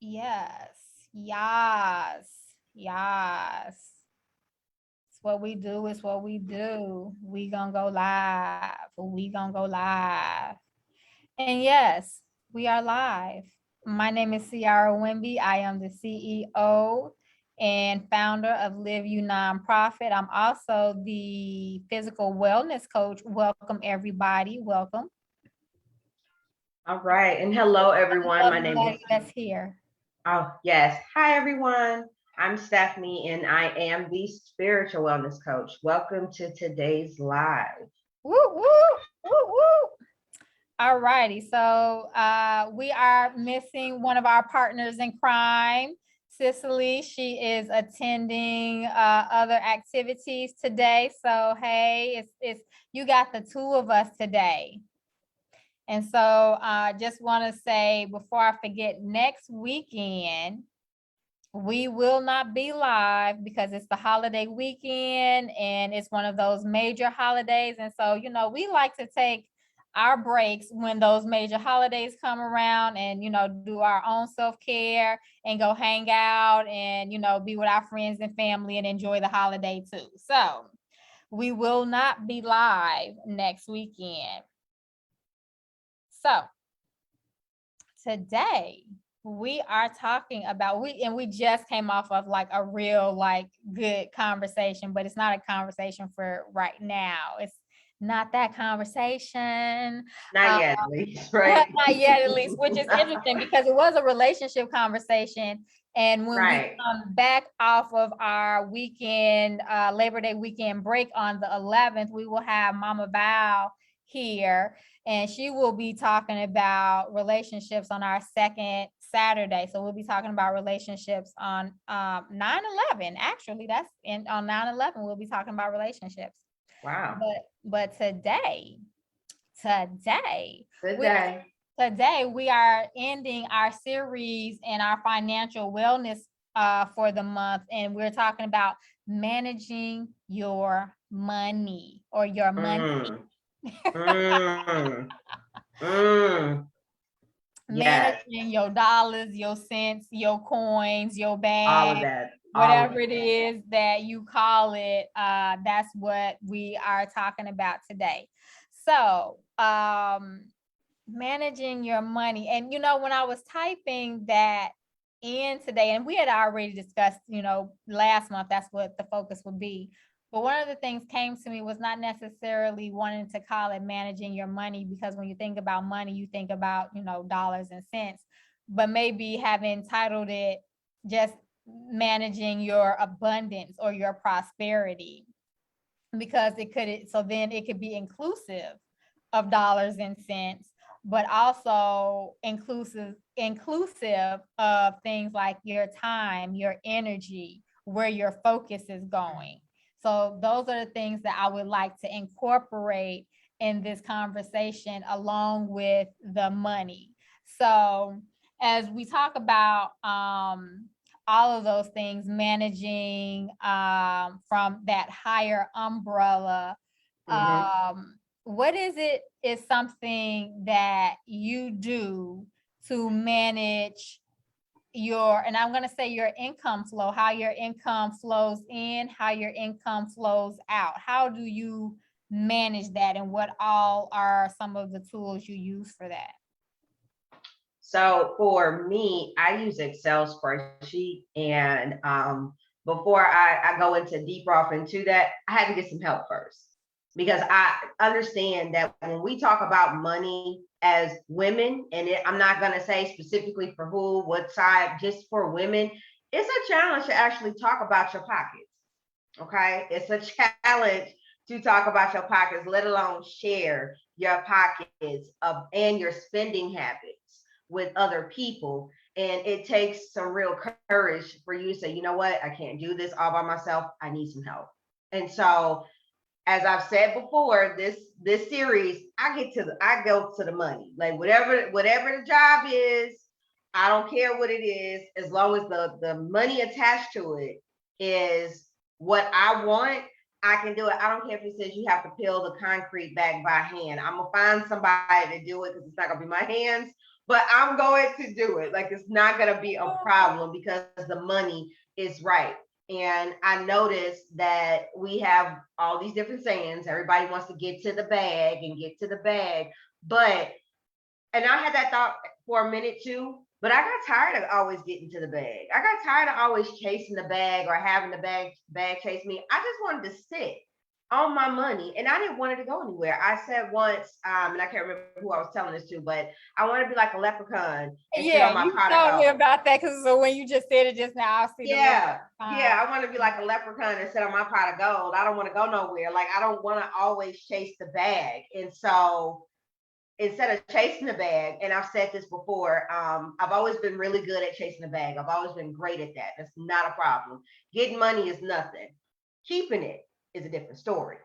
Yes. Yes. Yes. It's what we do. It's what we do. We gonna go live. We gonna go live. And yes, we are live. My name is CiaraWimby. I am the CEO and founder of LIV You Nonprofit. I'm also the physical wellness coach. Welcome, everybody. Welcome. All right. And hello, everyone. My name is, Everybody that's here. oh, yes. Hi, everyone. I'm Stephany, and I am the spiritual wellness coach. Welcome to today's live. Woo, woo, woo, woo. All righty. So we are missing one of our partners in crime, Cicely. She is attending other activities today. So hey, it's you got the two of us today. And so I just want to say before I forget, next weekend we will not be live because it's the holiday weekend and it's one of those major holidays. And so, we like to take our breaks when those major holidays come around and, do our own self-care and go hang out and, be with our friends and family and enjoy the holiday too. So we will not be live next weekend. So today we are talking about we just came off of like a real like good conversation, but it's not a conversation for right now. It's not that conversation. Not uh, yet, at least, right? Not yet, at least, which is interesting because it was a relationship conversation. And when we Right. come back off of our weekend, Labor Day weekend break on the 11th, we will have Mama Val here, and she will be talking about relationships on our second Saturday. So we'll be talking about relationships on 9/11. Actually, on 9/11, we'll be talking about relationships. Wow. But today, Good we day. today we are ending our series and our financial wellness for the month, and we're talking about managing your money or your money. Mm, mm, mm. Yes. Managing your dollars, your cents, your coins, your All of bag, that. All of whatever it that. is that you call it. That's what we are talking about today. So, managing your money. And when I was typing that in today, and we had already discussed, last month, that's what the focus would be. But one of the things came to me was not necessarily wanting to call it managing your money, because when you think about money, you think about, dollars and cents, but maybe having titled it just managing your abundance or your prosperity, because then it could be inclusive of dollars and cents, but also inclusive of things like your time, your energy, where your focus is going. So those are the things that I would like to incorporate in this conversation along with the money. So as we talk about all of those things, managing from that higher umbrella, Mm-hmm. what is something that you do to manage and I'm going to say your income flow, how your income flows in, how your income flows out? How do you manage that, and what all are some of the tools you use for that? So for me, I use Excel spreadsheet, and before I go into deeper off into that, I had to get some help first, because I understand that when we talk about money as women, and I'm not going to say specifically for who, what side, just for women, it's a challenge to actually talk about your pockets. Okay, it's a challenge to talk about your pockets, let alone share your pockets and your spending habits with other people. And it takes some real courage for you to say, you know what, I can't do this all by myself. I need some help. And so, as I've said before, this series, I go to the money. Like whatever the job is, I don't care what it is, as long as the money attached to it is what I want, I can do it. I don't care if it says you have to peel the concrete back by hand. I'm gonna find somebody to do it, because it's not gonna be my hands. but I'm going to do it. Like, it's not going to be a problem because the money is right. And I noticed that we have all these different sayings. Everybody wants to get to the bag and get to the bag. But, and I had that thought for a minute too, but I got tired of always getting to the bag. I got tired of always chasing the bag or having the bag chase me. I just wanted to sit on my money, and I didn't want it to go anywhere. I said once, and I can't remember who I was telling this to, but I want to be like a leprechaun and sit on my you pot told of me gold. about that because so when you just said it just now, I see the Yeah, leprechaun. I want to be like a leprechaun and sit on my pot of gold. I don't want to go nowhere. Like, I don't want to always chase the bag. And so instead of chasing the bag, and I've said this before, I've always been really good at chasing the bag. I've always been great at that. That's not a problem. Getting money is nothing. Keeping it is a different story.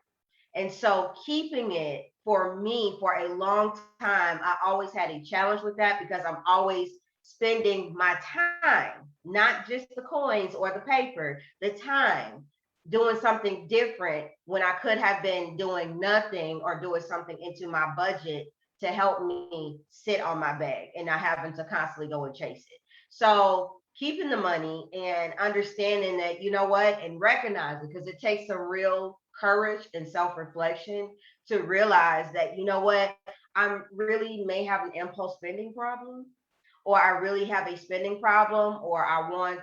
And so keeping it, for me, for a long time, I always had a challenge with that because I'm always spending my time, not just the coins or the paper, the time doing something different when I could have been doing nothing or doing something into my budget to help me sit on my bag and not having to constantly go and chase it. So keeping the money and understanding that, you know what, and recognize it, because it takes some real courage and self-reflection to realize that, you know what, I'm really may have an impulse spending problem, or I really have a spending problem, or I want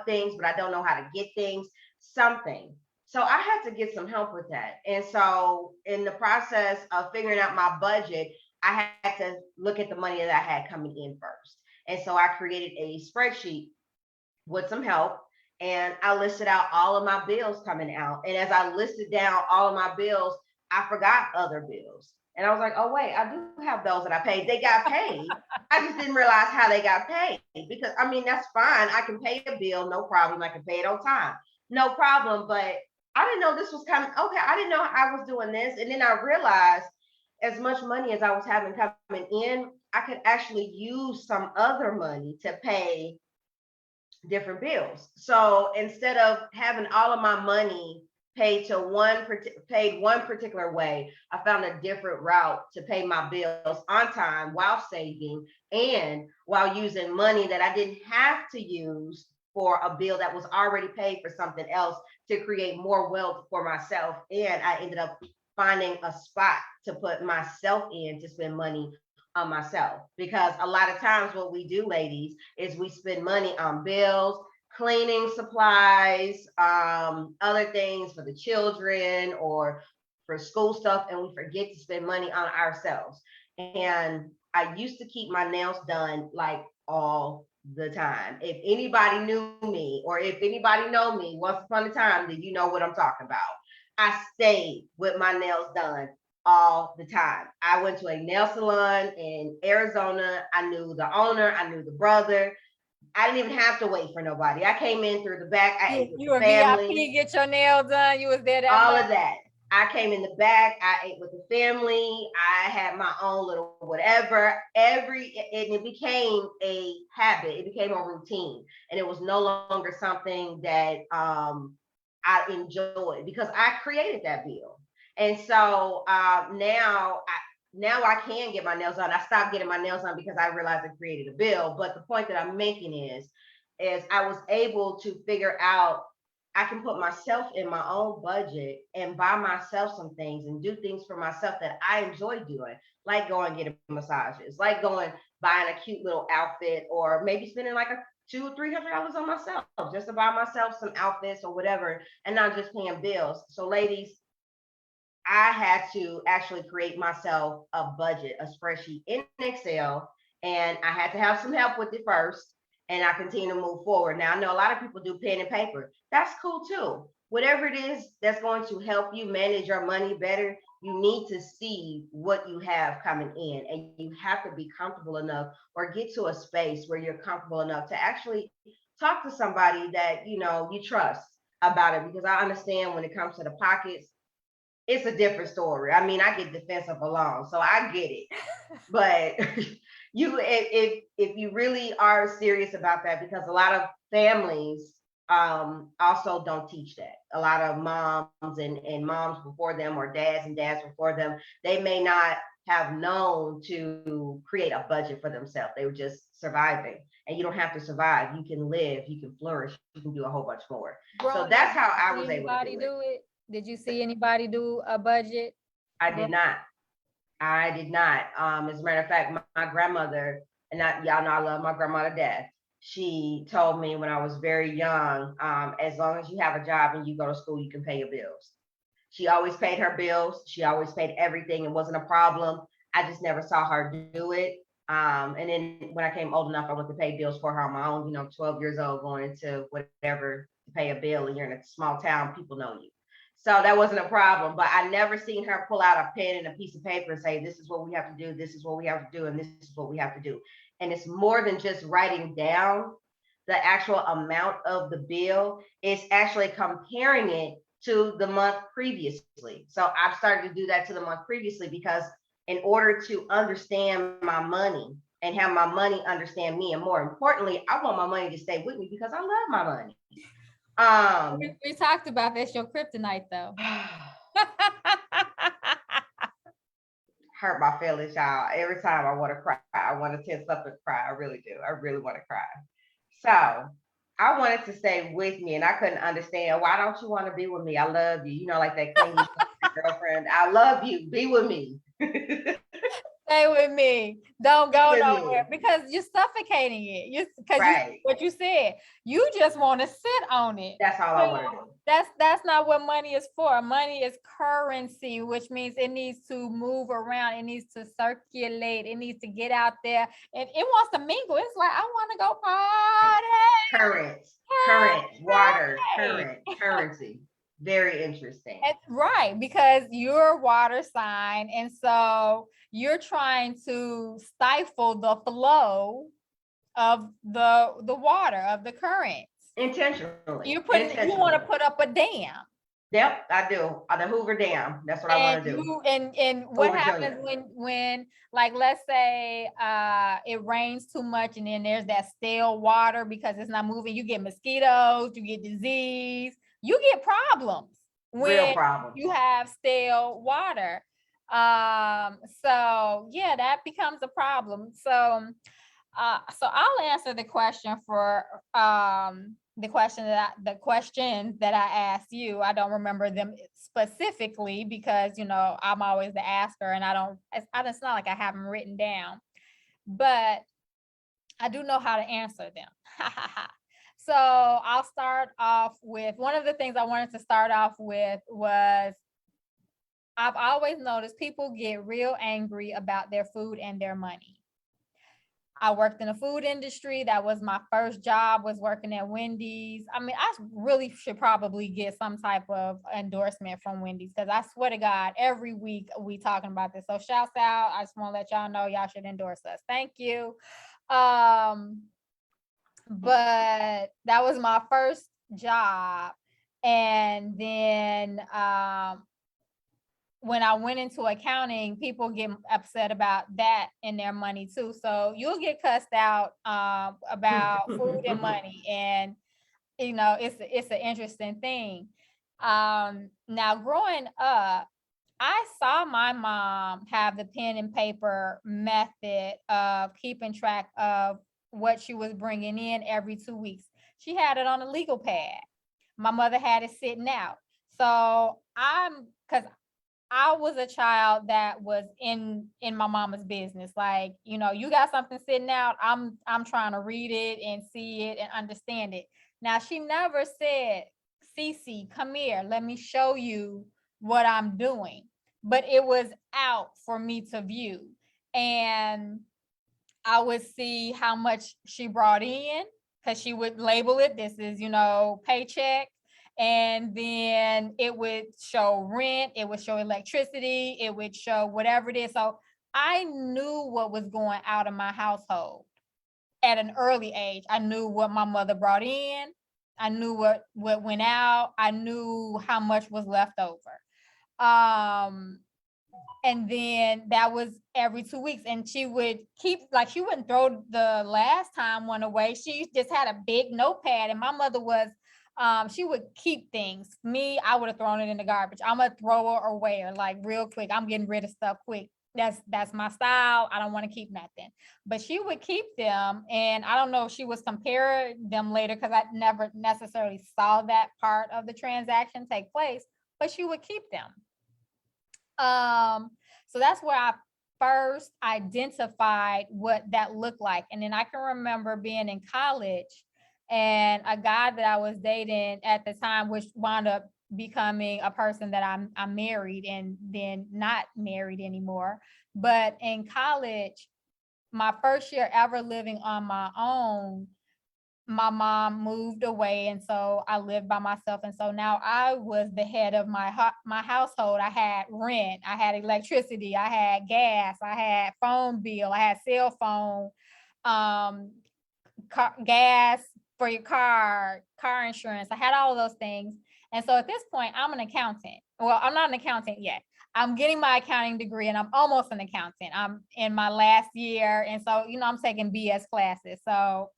things, but I don't know how to get things, something. So I had to get some help with that. And so in the process of figuring out my budget, I had to look at the money that I had coming in first. And so I created a spreadsheet with some help, and I listed out all of my bills coming out. And as I listed down all of my bills, I forgot other bills. And I was like, oh, wait, I do have those that I paid. They got paid. I just didn't realize how they got paid, because I mean, that's fine. I can pay a bill, no problem. I can pay it on time, no problem. But I didn't know this was coming. Okay, I didn't know I was doing this. And then I realized as much money as I was having coming in, I could actually use some other money to pay different bills. So instead of having all of my money paid one particular way, I found a different route to pay my bills on time while saving and while using money that I didn't have to use for a bill that was already paid for something else to create more wealth for myself. And I ended up finding a spot to put myself in to spend money on myself, because a lot of times what we do, ladies, is we spend money on bills, cleaning supplies, other things for the children or for school stuff, and we forget to spend money on ourselves. And I used to keep my nails done like all the time. If anybody knew me, or if anybody know me once upon a time, then you know what I'm talking about. I stayed with my nails done all the time. I went to a nail salon in Arizona. I knew the owner, I knew the brother. I didn't even have to wait for nobody. I came in through the back. I ate with You the a VIP, family, get your nail done. You was there that all much. of that. I came in the back. I ate with the family. I had my own little whatever. And it became a habit. It became a routine, and it was no longer something that I enjoyed because I created that bill. And so now I can get my nails done. I stopped getting my nails done because I realized I created a bill. But the point that I'm making is I was able to figure out I can put myself in my own budget and buy myself some things and do things for myself that I enjoy doing, like going getting massages, like going buying a cute little outfit, or maybe spending like a $200 or $300 on myself just to buy myself some outfits or whatever, and not just paying bills. So, ladies, I had to actually create myself a budget, a spreadsheet in Excel, and I had to have some help with it first. And I continue to move forward. Now, I know a lot of people do pen and paper. That's cool too. Whatever it is that's going to help you manage your money better, you need to see what you have coming in, and you have to be comfortable enough or get to a space where you're comfortable enough to actually talk to somebody that you trust about it. Because I understand when it comes to the pockets, it's a different story. I mean, I get defensive alone, so I get it. But if you really are serious about that, because a lot of families also don't teach that. A lot of moms and moms before them, or dads and dads before them, they may not have known to create a budget for themselves. They were just surviving. And you don't have to survive. You can live, you can flourish, you can do a whole bunch more. So that's how I was able to do it. Did you see anybody do a budget? I did not. I did not. As a matter of fact, my grandmother, and y'all know I love my grandma to death. She told me when I was very young, as long as you have a job and you go to school, you can pay your bills. She always paid her bills. She always paid everything. It wasn't a problem. I just never saw her do it. And then when I came old enough, I went to pay bills for her on my own, 12 years old, going into whatever to pay a bill, and you're in a small town, people know you. So that wasn't a problem, but I never seen her pull out a pen and a piece of paper and say, this is what we have to do, this is what we have to do, and this is what we have to do. And it's more than just writing down the actual amount of the bill. It's actually comparing it to the month previously. So I've started to do that to the month previously, because in order to understand my money and have my money understand me, and more importantly, I want my money to stay with me because I love my money. We talked about this, your kryptonite though. Hurt my feelings, y'all. Every time I want to cry, I want to tense up and cry. I really do. I really want to cry. So I wanted to stay with me, and I couldn't understand, why don't you want to be with me? I love you. Like that clingy girlfriend. I love you. Be with me. Stay with me. Don't go nowhere, because you're suffocating it. Right. What you said, you just want to sit on it. That's all I want to do. That's not what money is for. Money is currency, which means it needs to move around. It needs to circulate. It needs to get out there, and it wants to mingle. It's like, I want to go party. Current, water, currency. Very interesting. Right, because you're water sign, and so you're trying to stifle the flow of the water, of the currents. Intentionally. You want to put up a dam. Yep, I do. The Hoover Dam. That's what I want to do. And what happens when like, let's say it rains too much, and then there's that stale water because it's not moving. You get mosquitoes, you get disease, you get problems when you have stale water. So yeah, that becomes a problem. So I'll answer the question for the questions that I asked you. I don't remember them specifically because I'm always the asker, and it's not like I have them written down, but I do know how to answer them. So I'll start off with, one of the things I wanted to start off with was, I've always noticed people get real angry about their food and their money. I worked in the food industry. That was my first job, was working at Wendy's. I mean, I really should probably get some type of endorsement from Wendy's, because I swear to God, every week we talking about this. So shouts out. I just want to let y'all know y'all should endorse us. Thank you. But that was my first job. And then when I went into accounting, people get upset about that and their money too. So you'll get cussed out about food and money, and it's an interesting thing. Now, growing up, I saw my mom have the pen and paper method of keeping track of what she was bringing in every 2 weeks. She had it on a legal pad. My mother had it sitting out. So because I was a child that was in my mama's business. Like, you got something sitting out, I'm trying to read it and see it and understand it. Now, she never said, Cece, come here, let me show you what I'm doing. But it was out for me to view. And I would see how much she brought in, because she would label it, this is, paycheck. And then it would show rent, it would show electricity, it would show whatever it is. So I knew what was going out of my household at an early age. I knew what my mother brought in. I knew what went out. I knew how much was left over. And then that was every 2 weeks. And she would keep, like, she wouldn't throw the last time one away. She just had a big notepad. And my mother was, she would keep things. Me, I would have thrown it in the garbage. I'm a thrower or wear, like real quick. I'm getting rid of stuff quick. that's my style. I don't want to keep nothing. But she would keep them. And I don't know if she was comparing them later because I never necessarily saw that part of the transaction take place, but she would keep them. So that's where I first identified what that looked like. And then I can remember being in college and a guy that I was dating at the time, which wound up becoming a person that I'm married and then not married anymore. But in college, my first year ever living on my own, my mom moved away, and so I lived by myself. And so now I was the head of my household. I had rent, I had electricity, I had gas, I had phone bill, I had cell phone, gas for your car insurance. I had all of those things. And so at this point, I'm an accountant. Well, I'm not an accountant yet. I'm getting my accounting degree and I'm almost an accountant. I'm in my last year. And so, I'm taking BS classes. So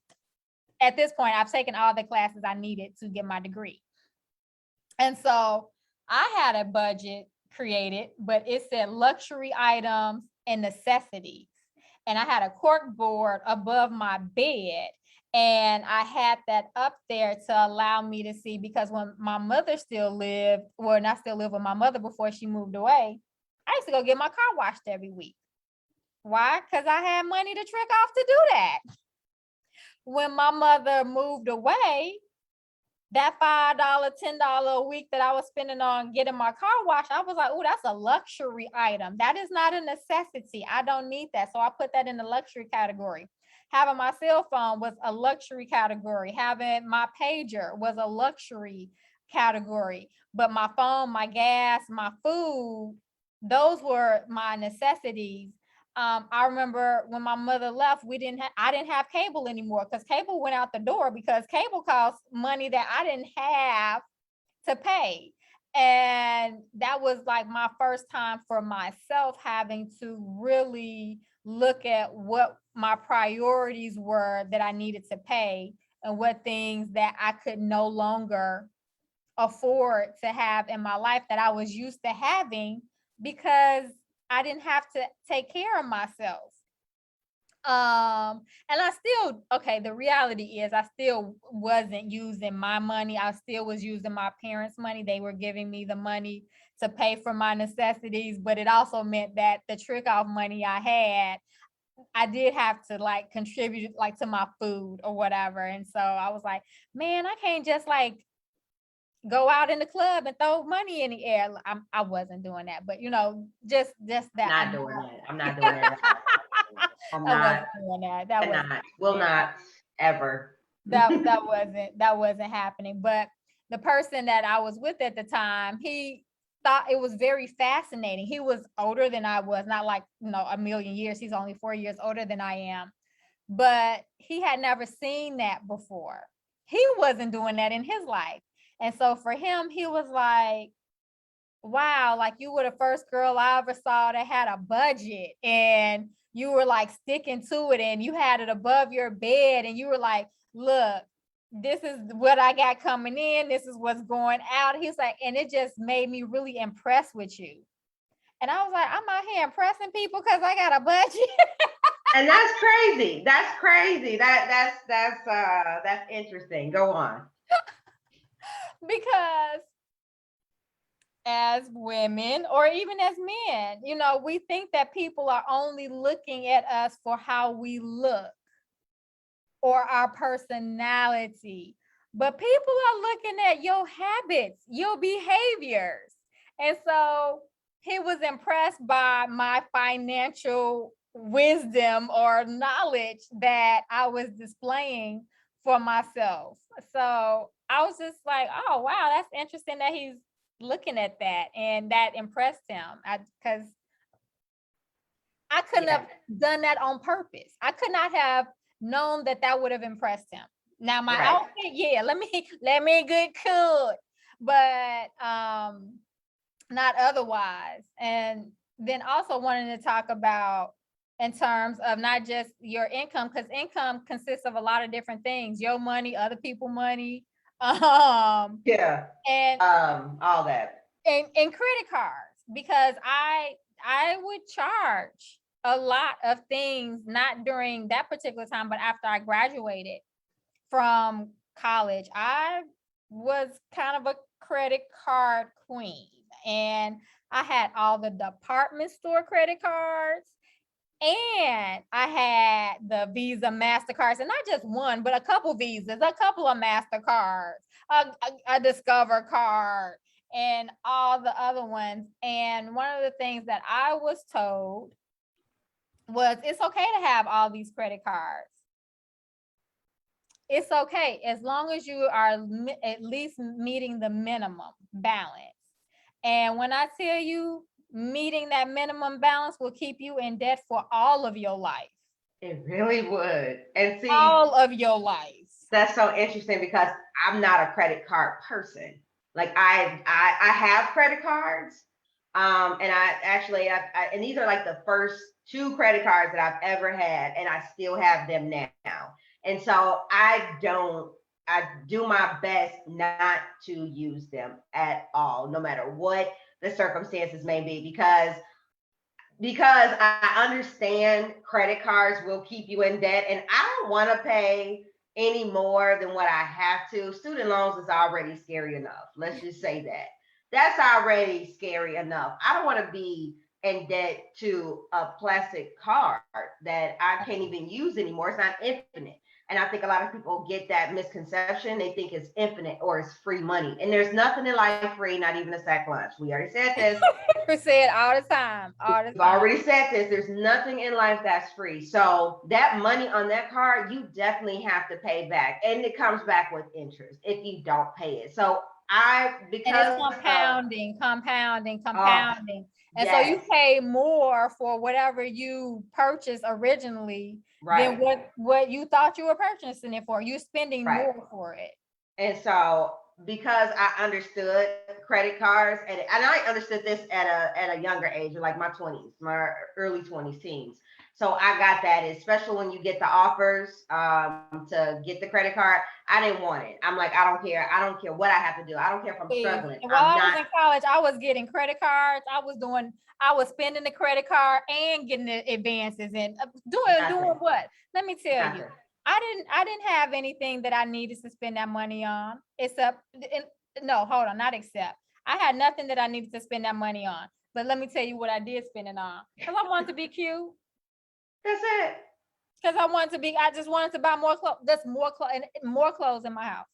at this point, I've taken all the classes I needed to get my degree. And so I had a budget created, but it said luxury items and necessities. And I had a cork board above my bed. And I had that up there to allow me to see, because when my mother still lived, well, not still lived with my mother before she moved away, I used to go get my car washed every week. Why? Because I had money to trick off to do that. When my mother moved away, that $5, $10 a week that I was spending on getting my car washed, I was like, oh, that's a luxury item. That is not a necessity. I don't need that. So I put that in the luxury category. Having my cell phone was a luxury category. Having my pager was a luxury category. But my phone, my gas, my food, those were my necessities. I remember when my mother left, I didn't have cable anymore, because cable went out the door, because cable costs money that I didn't have to pay. And that was like my first time for myself having to really look at what my priorities were that I needed to pay, and what things that I could no longer afford to have in my life that I was used to having, because I didn't have to take care of myself. And the reality is I still wasn't using my money. I still was using my parents' money. They were giving me the money to pay for my necessities, but it also meant that the trick off money I had, I did have to like contribute like to my food or whatever. And so I was like, man, I can't just like go out in the club and throw money in the air. I wasn't doing that, but just that. Not doing that. I'm not doing that. I'm not doing that. That was will not ever. that wasn't happening. But the person that I was with at the time, he thought it was very fascinating. He was older than I was, not like a million years. He's only 4 years older than I am, but he had never seen that before. He wasn't doing that in his life. And so for him, he was like, wow, like you were the first girl I ever saw that had a budget, and you were like sticking to it, and you had it above your bed, and you were like, look, this is what I got coming in. This is what's going out. He's like, and it just made me really impressed with you. And I was like, I'm out here impressing people because I got a budget. And that's crazy. That's crazy. That's interesting. Go on. Because as women, or even as men, we think that people are only looking at us for how we look or our personality, but people are looking at your habits, your behaviors. And so he was impressed by my financial wisdom or knowledge that I was displaying for myself. So I was just like, oh, wow, that's interesting that he's looking at that, and that impressed him. Because I couldn't have done that on purpose. I could not have known that would have impressed him. Now my outfit, let me get cool, but not otherwise. And then also wanting to talk about in terms of not just your income, because income consists of a lot of different things: your money, other people's money, and all that, and credit cards. Because I would charge a lot of things, not during that particular time, but after I graduated from college. I was kind of a credit card queen, and I had all the department store credit cards, and I had the Visa MasterCards, and not just one, but a couple Visas, a couple of MasterCards, a Discover card, and all the other ones. And one of the things that I was told was it's okay to have all these credit cards. It's okay as long as you are at least meeting the minimum balance. And when I tell you, meeting that minimum balance will keep you in debt for all of your life. It really would. And see, all of your life. That's so interesting because I'm not a credit card person. Like I have credit cards. And and these are like the first 2 credit cards that I've ever had, and I still have them now. And so I do my best not to use them at all, no matter what the circumstances may be, because I understand credit cards will keep you in debt, and I don't want to pay any more than what I have to. Student loans is already scary enough. Let's just say that. That's already scary enough. I don't want to be in debt to a plastic card that I can't even use anymore. It's not infinite. And I think a lot of people get that misconception. They think it's infinite or it's free money. And there's nothing in life free, not even a sack lunch. We already said this. We say it all the time. We've already said this. There's nothing in life that's free. So that money on that card, you definitely have to pay back. And it comes back with interest if you don't pay it. So because it's compounding. And yes. so you pay more for whatever you purchased originally than what you thought you were purchasing it for. You're spending more for it. And so because I understood credit cards, and I understood this at a younger age, like my 20s, my early 20s, teens. So I got that, especially when you get the offers to get the credit card. I didn't want it. I'm like, I don't care. I don't care what I have to do. I don't care if I'm struggling. While I was in college, I was getting credit cards. I was spending the credit card and getting the advances and doing what? Let me tell you. I didn't have anything that I needed to spend that money on, I had nothing that I needed to spend that money on. But let me tell you what I did spend it on. Because I wanted to be cute. That's it. Because I just wanted to buy more clothes. There's more clothes in my house.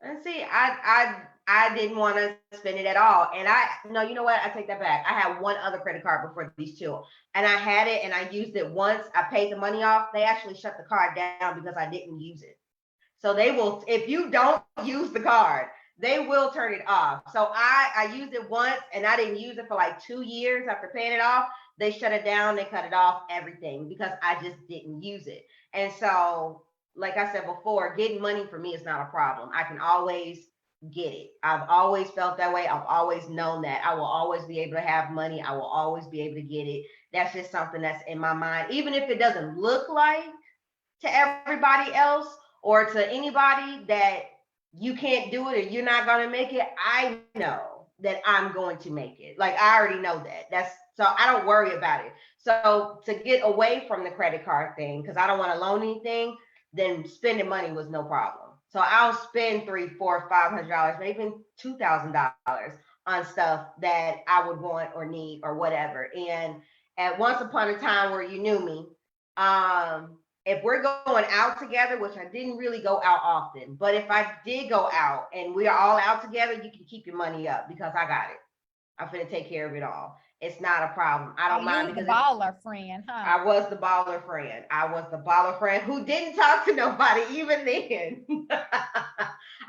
And see, I didn't want to spend it at all. And no, you know what? I take that back. I had one other credit card before these 2. And I had it and I used it once. I paid the money off. They actually shut the card down because I didn't use it. So they will, if you don't use the card, they will turn it off. So I used it once and I didn't use it for like 2 years after paying it off. They shut it down, they cut it off, everything, because I just didn't use it. And so, like I said before, getting money for me is not a problem. I can always get it. I've always felt that way. I've always known that I will always be able to have money. I will always be able to get it. That's just something that's in my mind. Even if it doesn't look like to everybody else or to anybody that you can't do it or you're not going to make it, I know that I'm going to make it. Like, I already know that. So I don't worry about it. So to get away from the credit card thing, because I don't want to loan anything, then spending money was no problem. So I'll spend $300, $400, $500, maybe even $2,000 on stuff that I would want or need or whatever. And at once upon a time where you knew me, if we're going out together, which I didn't really go out often, but if I did go out and we're all out together, you can keep your money up because I got it. I'm finna take care of it all. It's not a problem. I don't mind because the baller friend, huh? I was the baller friend. I was the baller friend who didn't talk to nobody even then.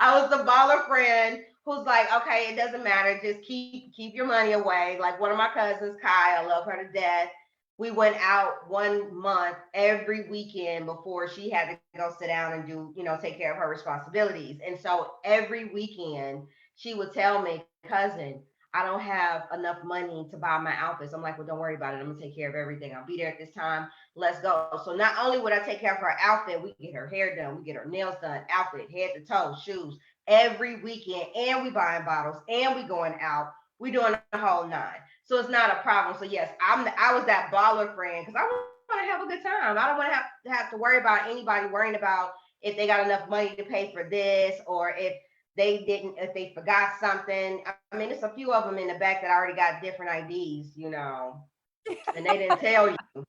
I was the baller friend who's like, okay, it doesn't matter. Just keep your money away. Like one of my cousins, Kai, I love her to death. We went out 1 month every weekend before she had to go sit down and do, take care of her responsibilities. And so every weekend she would tell me, cousin, I don't have enough money to buy my outfits. I'm like, well, don't worry about it. I'm gonna take care of everything. I'll be there at this time. Let's go. So not only would I take care of her outfit, we get her hair done, we get her nails done, outfit, head to toe, shoes, every weekend. And we buying bottles and we going out. We doing the whole 9. So it's not a problem. So yes, I was that baller friend because I want to have a good time. I don't want to have to worry about anybody worrying about if they got enough money to pay for this, or if they forgot something. I mean, it's a few of them in the back that already got different IDs, and they didn't tell you.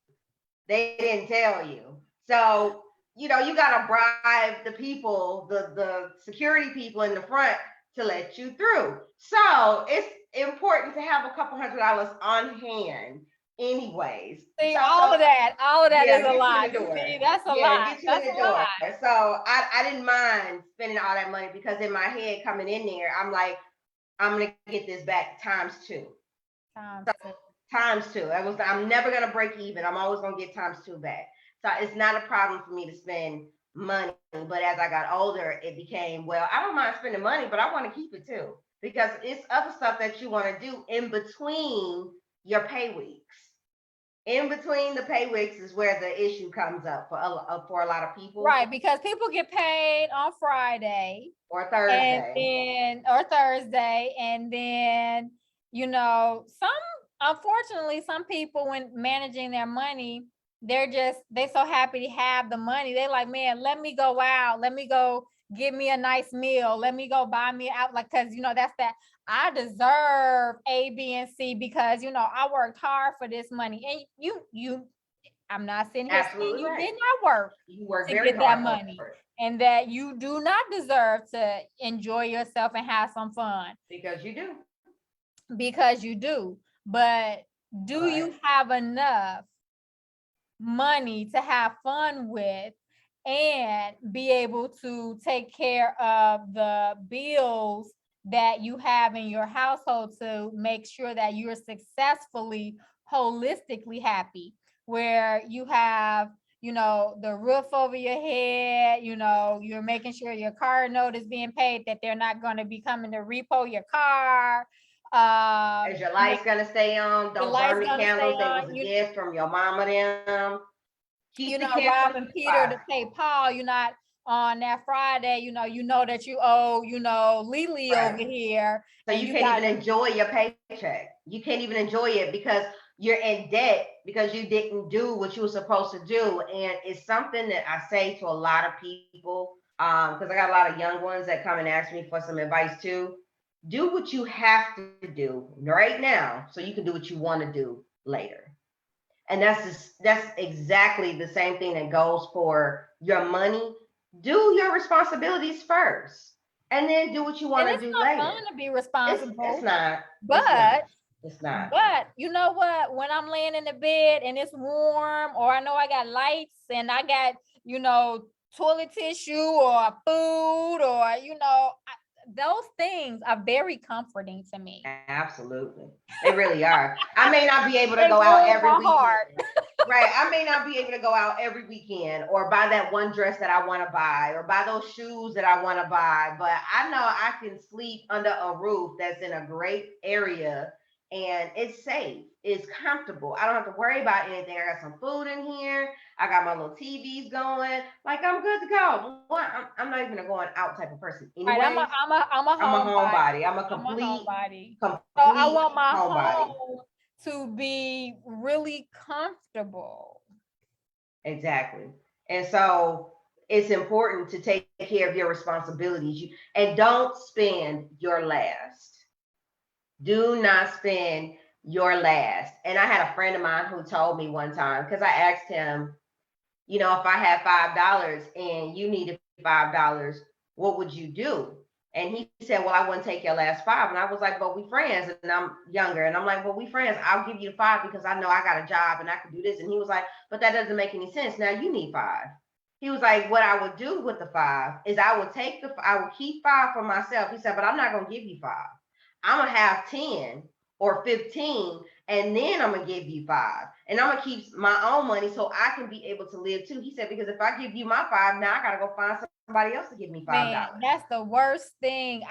They didn't tell you. So, you got to bribe the people, the security people in the front to let you through. So it's important to have a couple $100 on hand anyways. See, So all of that yeah, is a get you lot. in the door. See, that's a Yeah, lot. get you That's in the a door. lot. So I didn't mind spending all that money because in my head coming in there, I'm like, I'm gonna get this back times two. Times two. I'm never gonna break even. I'm always gonna get times two back. So it's not a problem for me to spend money. But as I got older, it became, well, I don't mind spending money, but I want to keep it too. Because it's other stuff that you want to do in between your pay weeks. In between the pay weeks is where the issue comes up for a lot of people. Right, because people get paid on Friday or Thursday, or Thursday, and then unfortunately, some people, when managing their money, they so happy to have the money. They like, man, let me go out, let me go get me a nice meal, let me go buy me out, like, because that's that I deserve A, B, and C because I worked hard for this money, and you I'm not sitting here saying you did not work. You work to very get that hard money, and that you do not deserve to enjoy yourself and have some fun. Because you do. Because you do. But do you have enough money to have fun with and be able to take care of the bills that you have in your household to make sure that you're successfully, holistically happy, where you have the roof over your head, you're making sure your car note is being paid, that they're not going to be coming to repo your car. Is your lights gonna stay on? Don't burn the candles. They was a gift from your mama them. You're not robbing Peter to pay Paul. You're not on that Friday, you know that you owe, Lily over here. So you can't even enjoy your paycheck. You can't even enjoy it because you're in debt because you didn't do what you were supposed to do. And it's something that I say to a lot of people, because I got a lot of young ones that come and ask me for some advice too. Do what you have to do right now so you can do what you want to do later. And that's exactly the same thing that goes for your money. Do your responsibilities first, and then do what you want to do later. It's not fun to be responsible. It's not. It's not. But you know what? When I'm laying in the bed and it's warm, or I know I got lights and I got toilet tissue or food, or those things are very comforting to me. Absolutely. They really are. I may not be able to go out every weekend. Right. I may not be able to go out every weekend or buy that one dress that I want to buy or buy those shoes that I want to buy. But I know I can sleep under a roof that's in a great area and it's safe. It's comfortable. I don't have to worry about anything. I got some food in here. I got my little TVs going. Like I'm good to go. I'm not even a going out type of person. Anyway, I'm a homebody. I'm a complete homebody. So I want my home to be really comfortable. Exactly. And so it's important to take care of your responsibilities and don't spend your last. Do not spend your last. And I had a friend of mine who told me one time, because I asked him, if I had $5 and you needed $5, what would you do? And he said, well, I wouldn't take your last $5. And I was like, but we friends. And I'm younger. And I'm like, well, we friends. I'll give you the $5 because I know I got a job and I can do this. And he was like, but that doesn't make any sense. Now you need $5. He was like, what I would do with the $5 is I would keep $5 for myself. He said, but I'm not going to give you $5. I'm going to have 10 or 15, and then I'm going to give you $5. And I'm going to keep my own money so I can be able to live too. He said, because if I give you my $5, now I got to go find somebody else to give me $5. Man, that's the worst thing.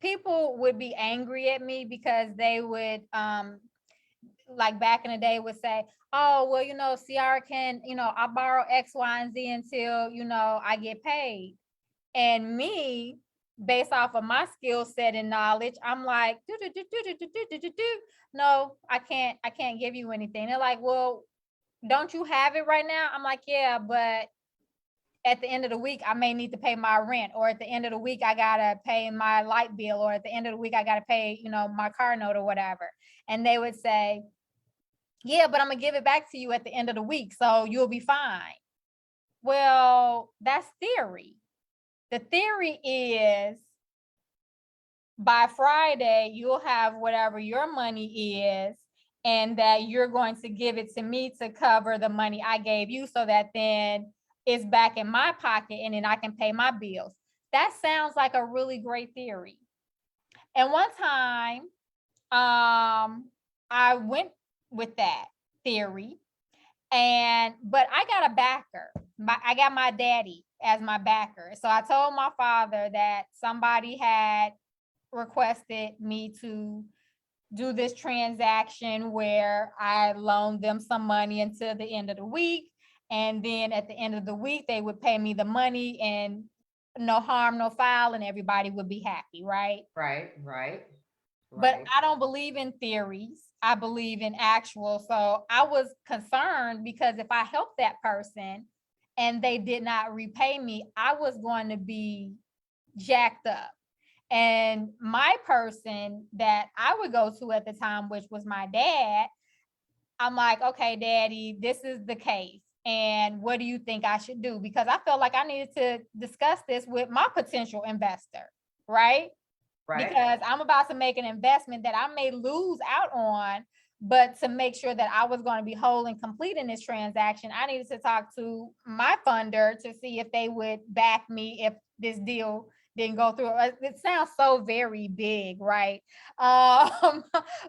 People would be angry at me because they would, like back in the day, would say, oh, well, Ciara can, I borrow X, Y, and Z until, I get paid. And me, based off of my skill set and knowledge, I'm like, no, I can't give you anything. They're like, well, don't you have it right now? I'm like, yeah, but at the end of the week, I may need to pay my rent, or at the end of the week, I gotta pay my light bill, or at the end of the week, I gotta pay, my car note or whatever. And they would say, yeah, but I'm gonna give it back to you at the end of the week, so you'll be fine. Well, that's theory. The theory is by Friday, you'll have whatever your money is, and that you're going to give it to me to cover the money I gave you, so that then it's back in my pocket and then I can pay my bills. That sounds like a really great theory. And one time, I went with that theory, but I got a backer. I got my daddy as my backer. So I told my father that somebody had requested me to do this transaction where I loaned them some money until the end of the week. And then at the end of the week, they would pay me the money, and no harm, no foul, and everybody would be happy, right? Right. But I don't believe in theories. I believe in actual. So I was concerned because if I helped that person and they did not repay me, I was going to be jacked up. And my person that I would go to at the time, which was my dad, I'm like, okay, daddy, this is the case. And what do you think I should do? Because I felt like I needed to discuss this with my potential investor, right? Because I'm about to make an investment that I may lose out on, but to make sure that I was going to be whole and complete in this transaction, I needed to talk to my funder to see if they would back me if this deal didn't go through. It sounds so very big, right? But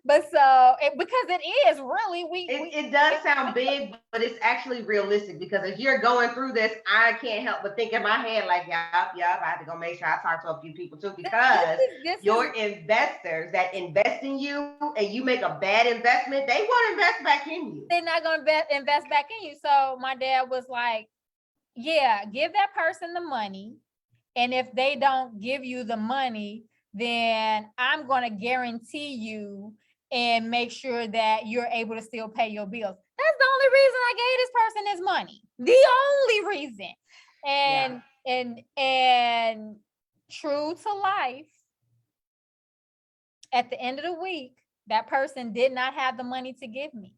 because it is really, it does sound big, but it's actually realistic, because if you're going through this, I can't help but think in my head like, yep, I have to go make sure I talk to a few people too, because your investors that invest in you and you make a bad investment, they won't invest back in you. They're not going to invest back in you. So my dad was like, yeah, give that person the money. And if they don't give you the money, then I'm going to guarantee you and make sure that you're able to still pay your bills. That's the only reason I gave this person his money. The only reason. And true to life, at the end of the week, that person did not have the money to give me.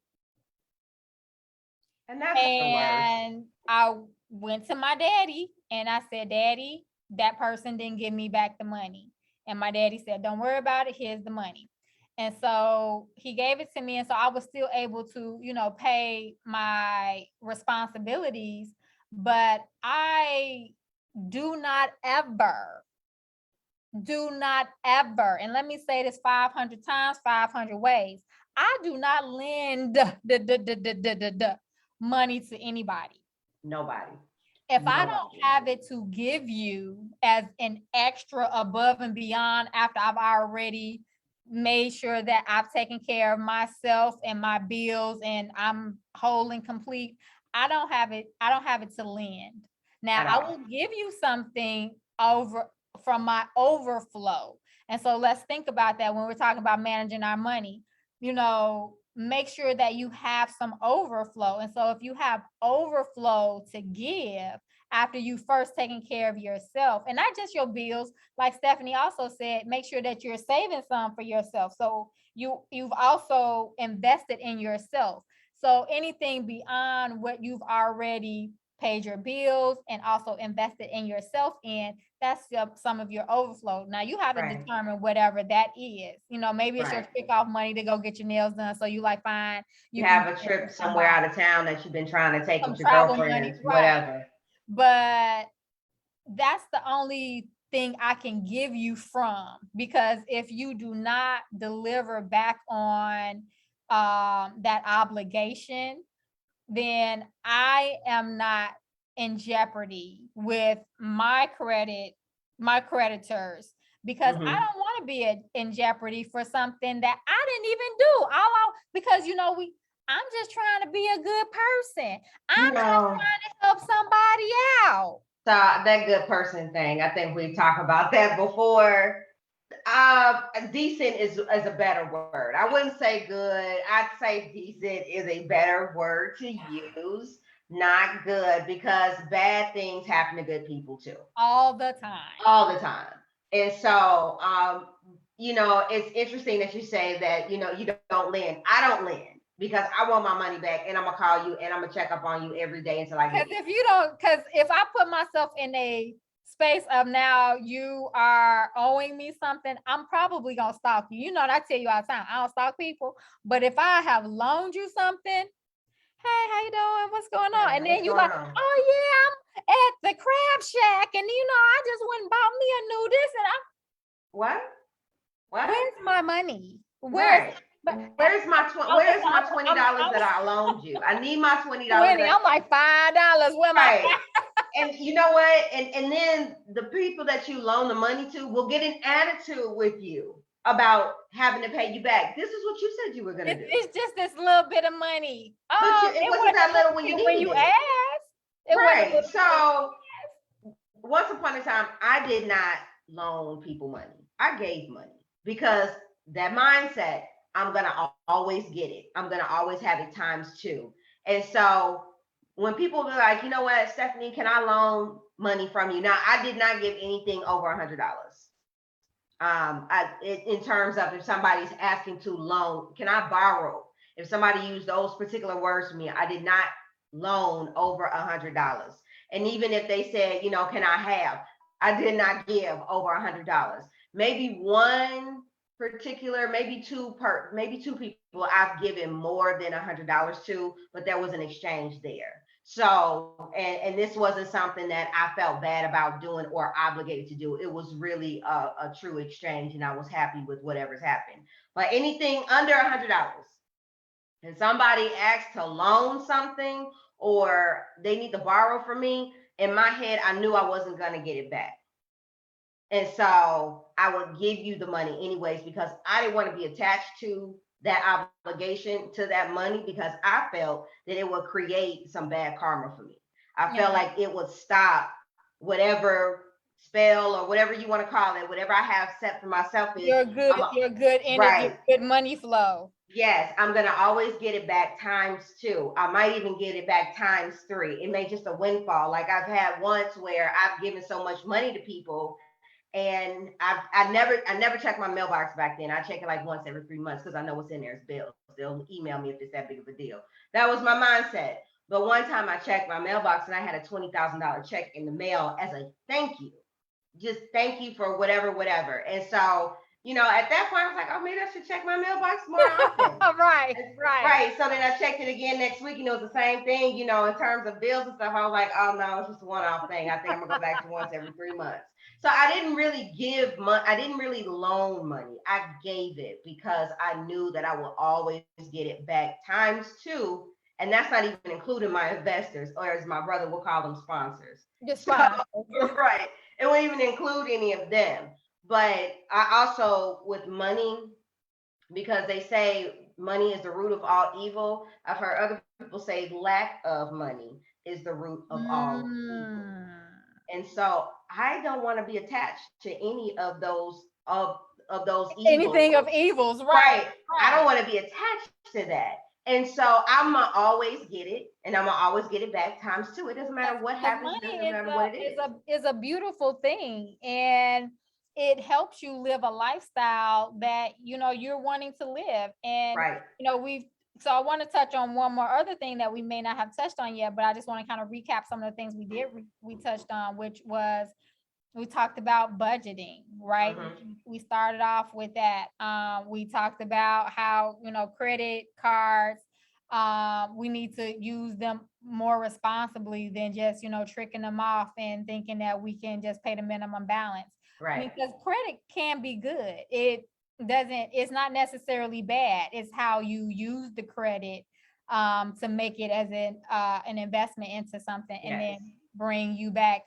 And that's the worst. I went to my daddy and I said, Daddy, that person didn't give me back the money. And my daddy said, don't worry about it. Here's the money. And so he gave it to me. And so I was still able to, pay my responsibilities. But I do not ever, and let me say this 500 times, 500 ways. I do not lend the money to anybody. Nobody. If I don't have it to give you as an extra above and beyond after I've already made sure that I've taken care of myself and my bills and I'm whole and complete, I don't have it to lend. Now I will give you something over from my overflow. And so let's think about that when we're talking about managing our money. Make sure that you have some overflow. And so if you have overflow to give after you first taken care of yourself, and not just your bills, like Stephany also said, make sure that you're saving some for yourself. So you've also invested in yourself. So anything beyond what you've already paid your bills and also invested in yourself in, that's some of your overflow. Now you have to determine whatever that is. Maybe it's your kick-off money to go get your nails done. So you like, fine. You have a trip somewhere out of town that you've been trying to take with your girlfriends, whatever. But that's the only thing I can give you from, because if you do not deliver back on that obligation, then I am not in jeopardy with my creditors, because I don't want to be in jeopardy for something that I didn't even do. Because I'm just trying to be a good person. I'm just trying to help somebody out. So that good person thing, I think we talked about that before. Decent is a better word. I wouldn't say good. I'd say decent is a better word to use, not good, because bad things happen to good people too. All the time. All the time. And so, it's interesting that you say that, you don't lend. I don't lend because I want my money back, and I'm gonna call you and I'm gonna check up on you every day until I get it. Because if I put myself in a space of now you are owing me something, I'm probably gonna stalk you. You know, I tell you all the time, I don't stalk people. But if I have loaned you something, hey, how you doing? What's going on? And then you like, oh yeah, I'm at the crab shack, and I just went and bought me a new this, and What? where's my money? Right. Where's my $20 that I loaned you? I need my $20. I'm like $5. Where right. And you know what? And then the people that you loan the money to will get an attitude with you about having to pay you back. This is what you said you were going to do. It's just this little bit of money. But it wasn't that little when you needed when you asked. Right. So once upon a time, I did not loan people money. I gave money because that mindset, I'm going to always get it. I'm going to always have it times two. And so when people be like, you know what, Stephany, can I loan money from you? Now, I did not give anything over $100. In terms of if somebody's asking to loan, can I borrow? If somebody used those particular words to me, I did not loan over $100. And even if they said, can I have? I did not give over $100. Maybe one particular, maybe two people I've given more than $100 to, but there was an exchange there. So, and this wasn't something that I felt bad about doing or obligated to do. It was really a true exchange, and I was happy with whatever's happened. But anything under $100, and somebody asks to loan something or they need to borrow from me, in my head, I knew I wasn't going to get it back. And so I would give you the money anyways, because I didn't want to be attached to that obligation, to that money, because I felt that it would create some bad karma for me. I felt like it would stop whatever spell or whatever you want to call it, whatever I have set for myself is your good energy, right. Good money flow. Yes, I'm going to always get it back times two. I might even get it back times three. It may just a windfall. Like I've had once where I've given so much money to people, and I never checked my mailbox back then. I check it like once every 3 months because I know what's in there is bills. They'll email me if it's that big of a deal. That was my mindset. But one time I checked my mailbox and I had a $20,000 check in the mail as a thank you. Just thank you for whatever. And so, at that point I was like, oh, maybe I should check my mailbox more often. Right. So then I checked it again next week and it was the same thing, in terms of bills and stuff. I was like, oh no, it's just a one-off thing. I think I'm gonna go back to once every 3 months. So I didn't really give money. I didn't really loan money. I gave it because I knew that I would always get it back times two. And that's not even including my investors, or as my brother will call them, sponsors. Right. It won't even include any of them. But I also, with money, because they say money is the root of all evil, I've heard other people say lack of money is the root of all evil. And so I don't want to be attached to any of those evils. Anything of evils, right? I don't want to be attached to that. And so I'm gonna always get it, and I'm gonna always get it back times two. It doesn't matter what happens. It doesn't matter what it is a beautiful thing, and it helps you live a lifestyle that you're wanting to live. And so I want to touch on one more other thing that we may not have touched on yet, but I just want to kind of recap some of the things we touched on, which was we talked about budgeting, right? We started off with that. We talked about how, credit cards, we need to use them more responsibly than just, tricking them off and thinking that we can just pay the minimum balance. Right. Because credit can be good. It's not necessarily bad. It's how you use the credit to make it as an investment into something, and then bring you back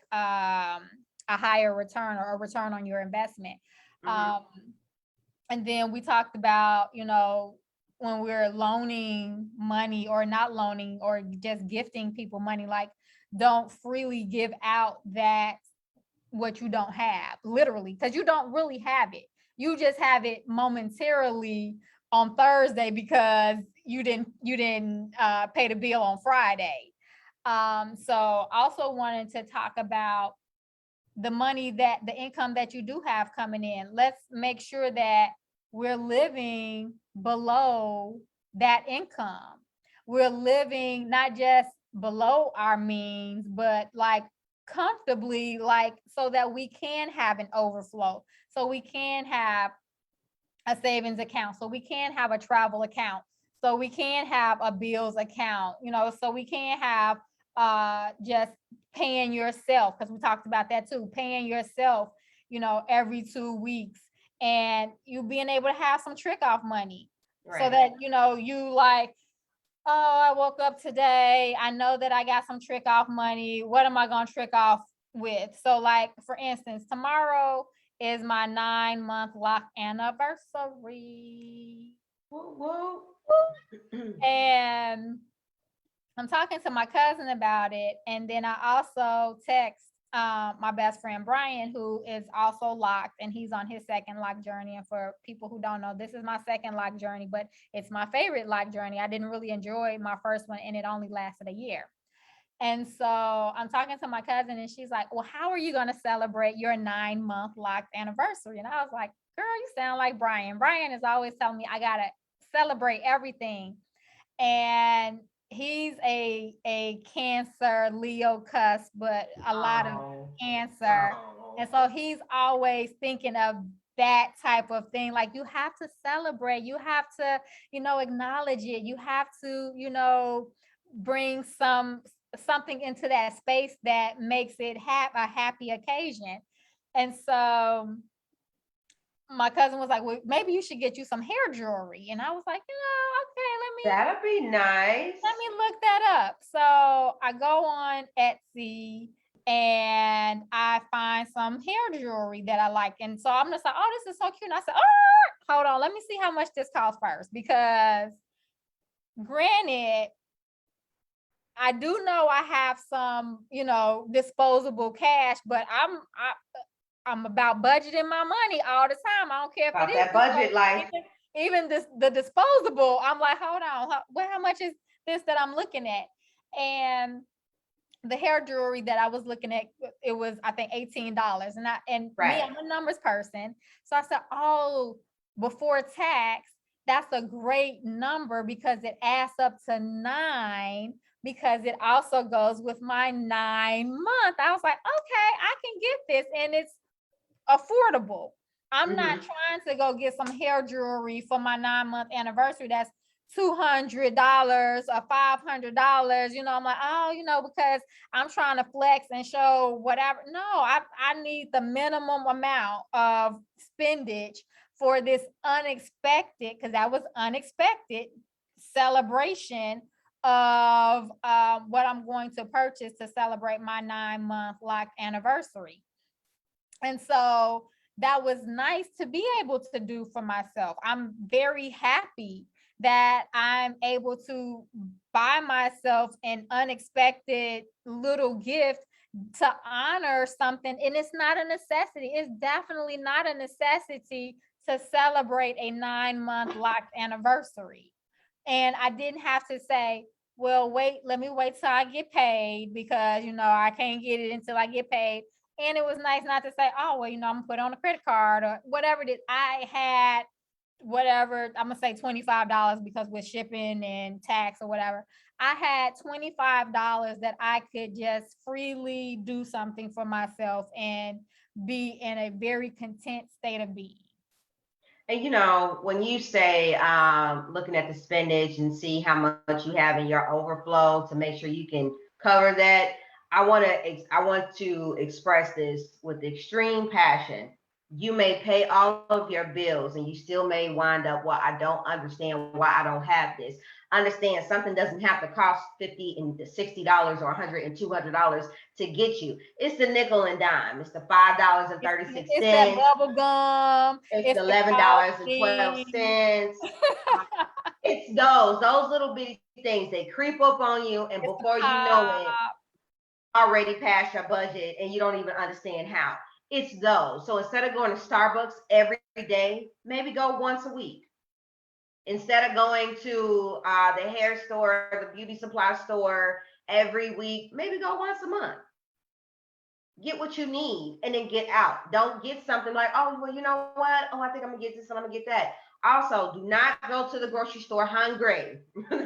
a higher return or a return on your investment. And then we talked about, when we're loaning money or not loaning or just gifting people money, like don't freely give out that what you don't have, literally, because you don't really have it. You just have it momentarily on Thursday because you didn't pay the bill on Friday. So also wanted to talk about the money, that the income that you do have coming in. Let's make sure that we're living below that income. We're living not just below our means, but like comfortably, like so that we can have an overflow, so we can have a savings account, so we can have a travel account, so we can have a bills account, so we can have just paying yourself, because we talked about that too, paying yourself, every 2 weeks, and you being able to have some trick off money. Right. So that, you like, oh, I woke up today, I know that I got some trick off money. What am I going to trick off with? So like, for instance, tomorrow is my 9-month lock anniversary. Woo, woo. And I'm talking to my cousin about it. And then I also text my best friend, Brian, who is also locked, and he's on his second lock journey. And for people who don't know, this is my second lock journey, but it's my favorite lock journey. I didn't really enjoy my first one, and it only lasted a year. And so I'm talking to my cousin, and she's like, well, how are you going to celebrate your 9-month locked anniversary? And I was like, girl, you sound like Brian. Brian is always telling me I got to celebrate everything. And he's a Cancer Leo cusp, but a lot of Cancer. And so he's always thinking of that type of thing. Like, you have to celebrate, you have to, acknowledge it. You have to, bring something into that space that makes it a happy occasion. And so my cousin was like, well, maybe you should get you some hair jewelry. And I was like, okay, that'd be nice. Let me look that up. So I go on Etsy and I find some hair jewelry that I like. And so I'm just like, oh, this is so cute. And I said, oh, hold on, let me see how much this costs first. Because granted, I do know I have some, disposable cash, but I'm about budgeting my money all the time. I don't care if about it that is budget life. Even the disposable. I'm like, hold on, how much is this that I'm looking at? And the hair jewelry that I was looking at, it was, I think, $18. And right. Me, I'm a numbers person, so I said, oh, before tax, that's a great number because it adds up to 9. Because it also goes with my 9-month. I was like, okay, I can get this, and it's affordable. I'm not trying to go get some hair jewelry for my 9-month anniversary that's $200 or $500. I'm like, oh, because I'm trying to flex and show whatever. No, I need the minimum amount of spendage for this unexpected, because that was unexpected, celebration of what I'm going to purchase to celebrate my 9-month lock anniversary. And so that was nice to be able to do for myself. I'm very happy that I'm able to buy myself an unexpected little gift to honor something. And it's not a necessity. It's definitely not a necessity to celebrate a 9-month locked anniversary. And I didn't have to say, well, let me wait till I get paid, because, I can't get it until I get paid. And it was nice not to say, oh, well, I'm gonna put it on a credit card or whatever it is. I had whatever, I'm gonna say $25, because with shipping and tax or whatever, I had $25 that I could just freely do something for myself and be in a very content state of being. And when you say looking at the spendage and see how much you have in your overflow to make sure you can cover that, I want to express this with extreme passion. You may pay all of your bills and you still may wind up, well, I don't understand why I don't have this. Understand, something doesn't have to cost $50 and $60 or $100 and $200 to get you. It's the nickel and dime. It's the $5.36. It's that bubble gum. It's the $11.12. It's those little bitty things. They creep up on you, and before you know it, already past your budget and you don't even understand how. It's those. So instead of going to Starbucks every day, maybe go once a week. Instead of going to the hair store, the beauty supply store every week, maybe go once a month. Get what you need and then get out. Don't get something like, oh, well, you know what? Oh, I think I'm gonna get this and I'm gonna get that. Also, do not go to the grocery store hungry.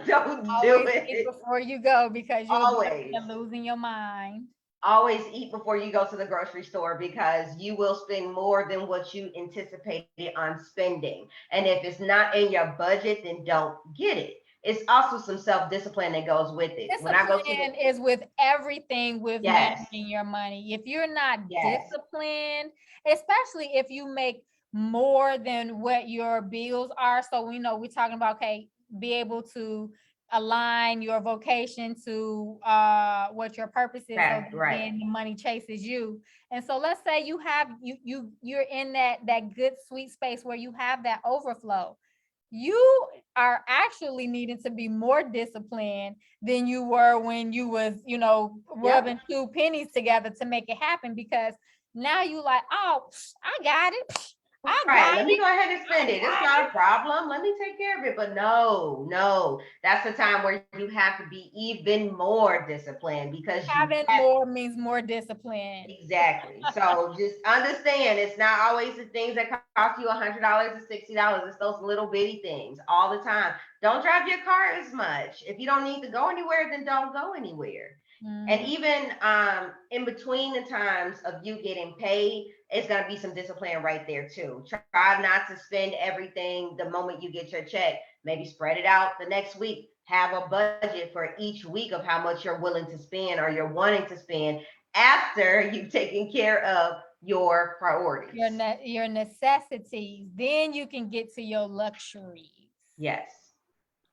Don't do Always eat it. before you go because you'll Always. be losing your mind. Always eat before you go to the grocery store because you will spend more than what you anticipated on spending. And if it's not in your budget, then don't get it. It's also some self-discipline that goes with it. When I go to Discipline is with everything with yes, managing your money. If you're not yes, disciplined, especially if you make more than what your bills are. So we know we're talking about, okay, be able to align your vocation to what your purpose is, so that's that right. then the money chases you. And so let's say you have you're in that good sweet space where you have that overflow. You are actually needing to be more disciplined than you were when you was, rubbing two pennies together to make it happen, because now you like, oh, I got it. I Right. got Let me it. go ahead and spend it. It's not a problem. Let me take care of it. But no, that's the time where you have to be even more disciplined because you Having have more means more discipline. exactly. So just understand it's not always the things that cost you $100 or $60. It's those little bitty things all the time. Don't drive your car as much. If you don't need to go anywhere, then don't go anywhere. And even in between the times of you getting paid, it's going to be some discipline right there too. Try not to spend everything the moment you get your check. Maybe spread it out the next week. Have a budget for each week of how much you're willing to spend or you're wanting to spend after you've taken care of your priorities. Your necessities. Then you can get to your luxuries. Yes.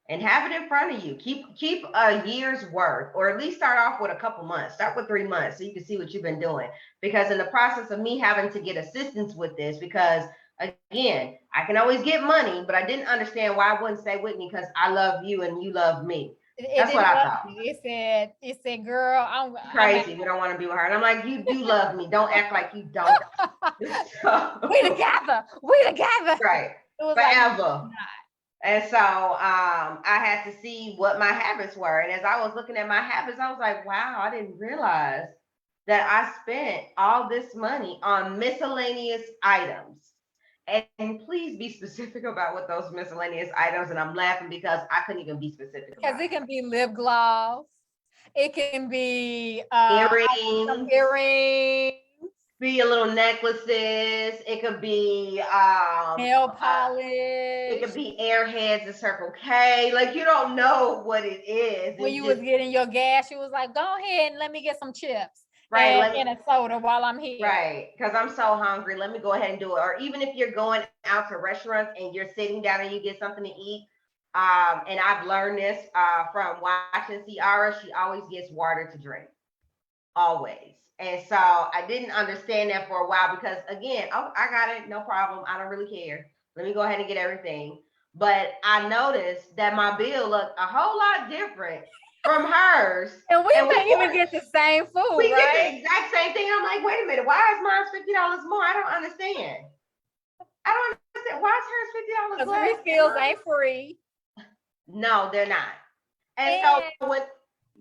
And have it in front of you. Keep a year's worth, or at least start off with a couple months. Start with 3 months so you can see what you've been doing. Because in the process of me having to get assistance with this, because again, I can always get money, but I didn't understand why I wouldn't stay with me because I love you and you love me. That's what I thought. It said, girl, I'm Crazy. We don't want to be with her. And I'm like, you do love me. Don't act like you don't. So, we together. right. It was Forever. like, And so I had to see what my habits were. And as I was looking at my habits, I was like, wow, I didn't realize that I spent all this money on miscellaneous items. And please be specific about what those miscellaneous items. And I'm laughing because I couldn't even be specific because about it can be lip gloss. It can be earrings. earrings. Be a little necklaces. It could be Nail polish. it could be Airheads and Circle K. Like you don't know what it is. When you was getting your gas, you was like, go ahead and let me get some chips. Right. And a soda while I'm here. Right. Because I'm so hungry. Let me go ahead and do it. Or even if you're going out to restaurants and you're sitting down and you get something to eat. And I've learned this from watching Ciara. She always gets water to drink. Always. And so I didn't understand that for a while because again, oh, I got it. No problem. I don't really care. Let me go ahead and get everything. But I noticed that my bill looked a whole lot different from hers. And we couldn't even get the same food, we right? get the exact same thing. I'm like, wait a minute, why is mine $50 more? I don't understand. Why is hers $50 Because less? refills ain't free. No, they're not. And so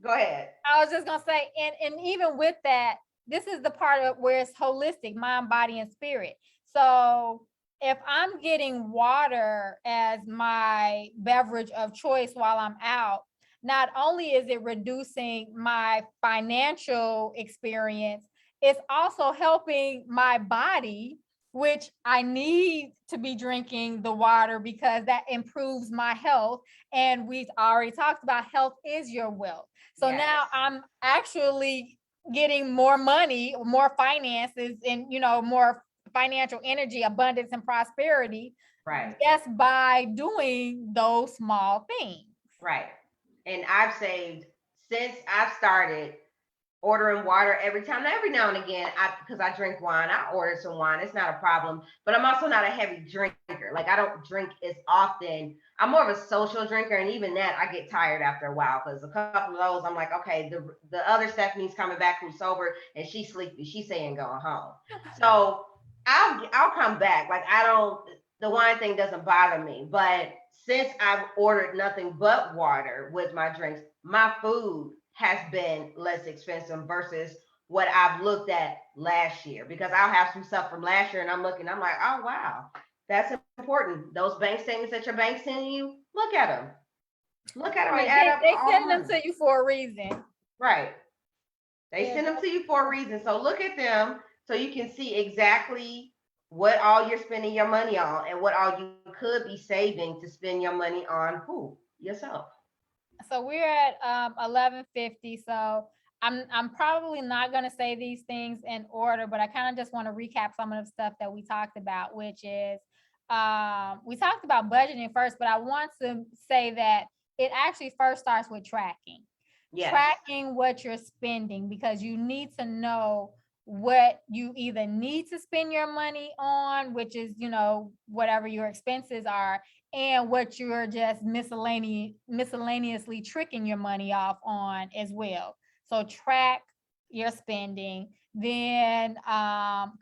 go ahead. I was just gonna say, and even with that, this is the part of where it's holistic, mind, body, and spirit. So if I'm getting water as my beverage of choice while I'm out, not only is it reducing my financial experience, it's also helping my body, which I need to be drinking the water because that improves my health. And we've already talked about health is your wealth. So now I'm actually getting more money, more finances, and more financial energy, abundance, and prosperity, right, just by doing those small things. Right. And I've saved since I've started ordering water every time. Now, every now and again, because I drink wine, I order some wine. It's not a problem. But I'm also not a heavy drinker. Like, I don't drink as often. I'm more of a social drinker, and even that, I get tired after a while, because a couple of those, I'm like, okay, the other Stephanie's coming back from sober, and she's sleepy. She's saying going home. So I'll come back. Like, I don't. The wine thing doesn't bother me. But since I've ordered nothing but water with my drinks, my food has been less expensive versus what I've looked at last year, because I'll have some stuff from last year and I'm like, oh wow, that's important. Those bank statements that your bank's sending you, look at them. Look at them and add up. They send them to you for a reason. Right. They send them to you for a reason. So look at them so you can see exactly what all you're spending your money on and what all you could be saving to spend your money on who? Yourself. So we're at 11:50. So I'm probably not going to say these things in order, but I kind of just want to recap some of the stuff that we talked about, which is we talked about budgeting first, but I want to say that it actually first starts with tracking. Yes. Tracking what you're spending, because you need to know what you either need to spend your money on, which is, whatever your expenses are, and what you're just miscellaneously tricking your money off on as well. So track your spending, then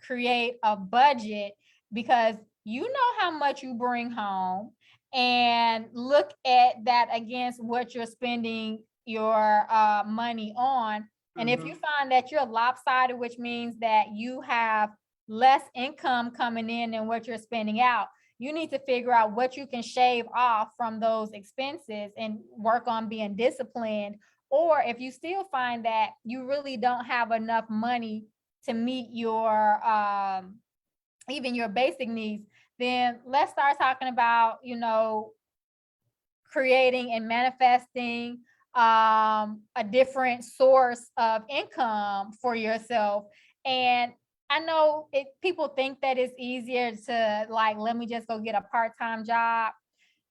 create a budget, because you know how much you bring home, and look at that against what you're spending your money on. And if you find that you're lopsided, which means that you have less income coming in than what you're spending out, you need to figure out what you can shave off from those expenses and work on being disciplined. Or if you still find that you really don't have enough money to meet your even your basic needs, then let's start talking about, creating and manifesting a different source of income for yourself. And I know people think that it's easier to, like, let me just go get a part-time job.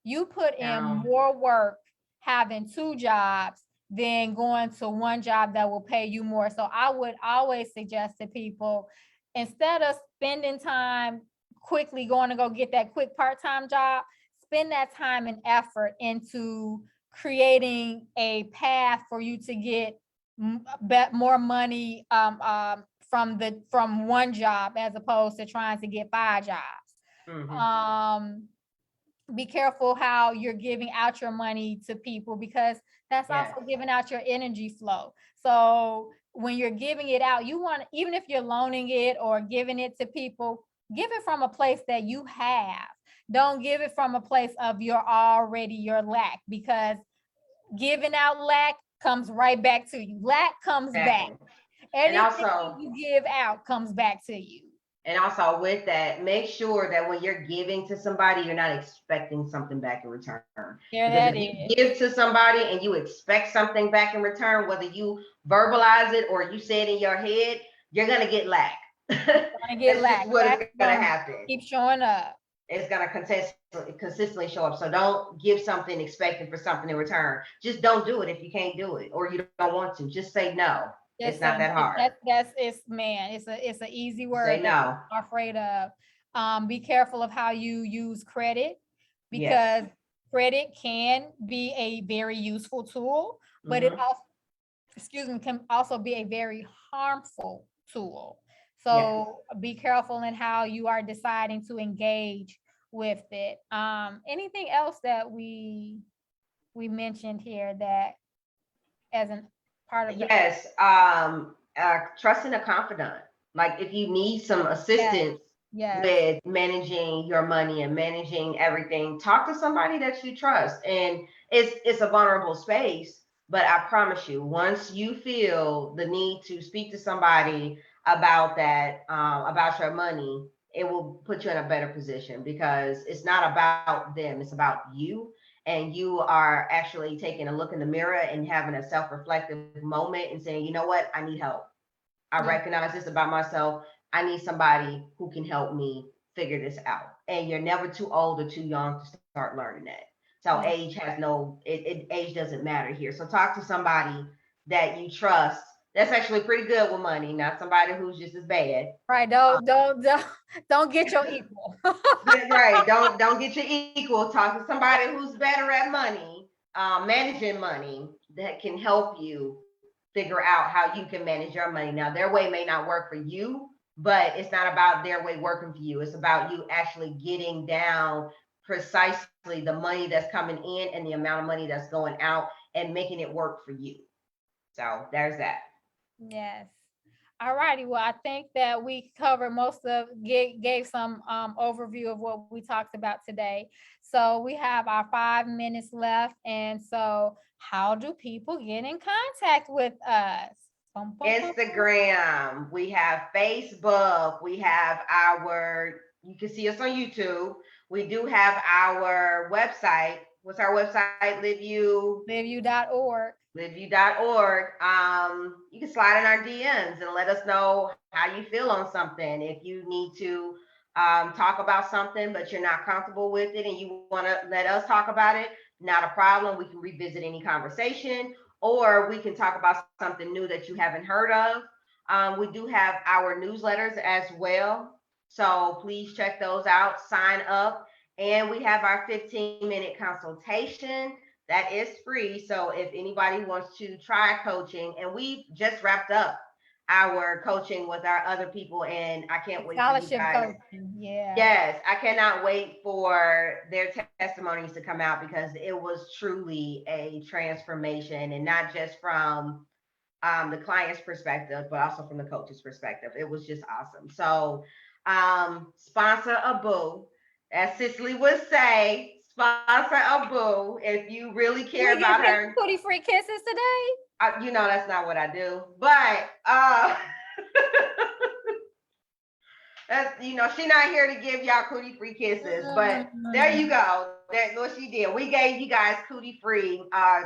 You put in more work having two jobs than going to one job that will pay you more. So I would always suggest to people, instead of spending time quickly going to go get that quick part-time job, spend that time and effort into creating a path for you to get more money from one job, as opposed to trying to get 5 jobs. Be careful how you're giving out your money to people, because that's also giving out your energy flow. So when you're giving it out, you want, even if you're loaning it or giving it to people, give it from a place that you have. Don't give it from a place of your lack, because giving out lack comes right back to you. Lack comes back. Anything and also, you give out comes back to you. And also with that, make sure that when you're giving to somebody, you're not expecting something back in return. Because if you give to somebody and you expect something back in return, whether you verbalize it or you say it in your head, you're going to get lack. That's what is going to happen. Keep showing up. It's going to consistently show up. So don't give something expecting for something in return. Just don't do it if you can't do it or you don't want to. Just say no. It's not that hard. It's an easy word. Say no. I'm afraid of. Be careful of how you use credit, because credit can be a very useful tool, but it also, can also be a very harmful tool. So be careful in how you are deciding to engage with it. Anything else that we mentioned here that as an part of trusting a confidant. Like, if you need some assistance with managing your money and managing everything, talk to somebody that you trust. And it's a vulnerable space, but I promise you, once you feel the need to speak to somebody about that, about your money, it will put you in a better position, because it's not about them, it's about you. And you are actually taking a look in the mirror and having a self-reflective moment and saying, you know what, I need help. I recognize this about myself. I need somebody who can help me figure this out. And you're never too old or too young to start learning that. So age has age doesn't matter here. So talk to somebody that you trust That's actually pretty good with money, not somebody who's just as bad. Right. Don't get your equal. Right. Don't get your equal. Talk to somebody who's better at money, managing money, that can help you figure out how you can manage your money. Now, their way may not work for you, but it's not about their way working for you. It's about you actually getting down precisely the money that's coming in and the amount of money that's going out and making it work for you. So there's that. Yes. All righty. Well, I think that we covered most of, gave some overview of what we talked about today. So we have our 5 minutes left. And so how do people get in contact with us? Instagram, we have Facebook, we have you can see us on YouTube. We do have our website. What's our website? LiveYou.org. LiveYou.org. You can slide in our DMs and let us know how you feel on something. If you need to talk about something, but you're not comfortable with it and you want to let us talk about it, not a problem. We can revisit any conversation, or we can talk about something new that you haven't heard of. We do have our newsletters as well. So please check those out, sign up. And we have our 15-minute consultation that is free. So if anybody wants to try coaching, and we just wrapped up our coaching with our other people, and I can't wait for you Scholarship guys. coaching. Yeah. Yes, I cannot wait for their testimonies to come out, because it was truly a transformation, and not just from the client's perspective, but also from the coach's perspective. It was just awesome. So sponsor a boo, as Cicely would say, sponsor a boo if you really care about her. Cootie free kisses today. You know that's not what I do, but that's, she's not here to give y'all cootie free kisses, but there you go. That's what she did. We gave you guys cootie free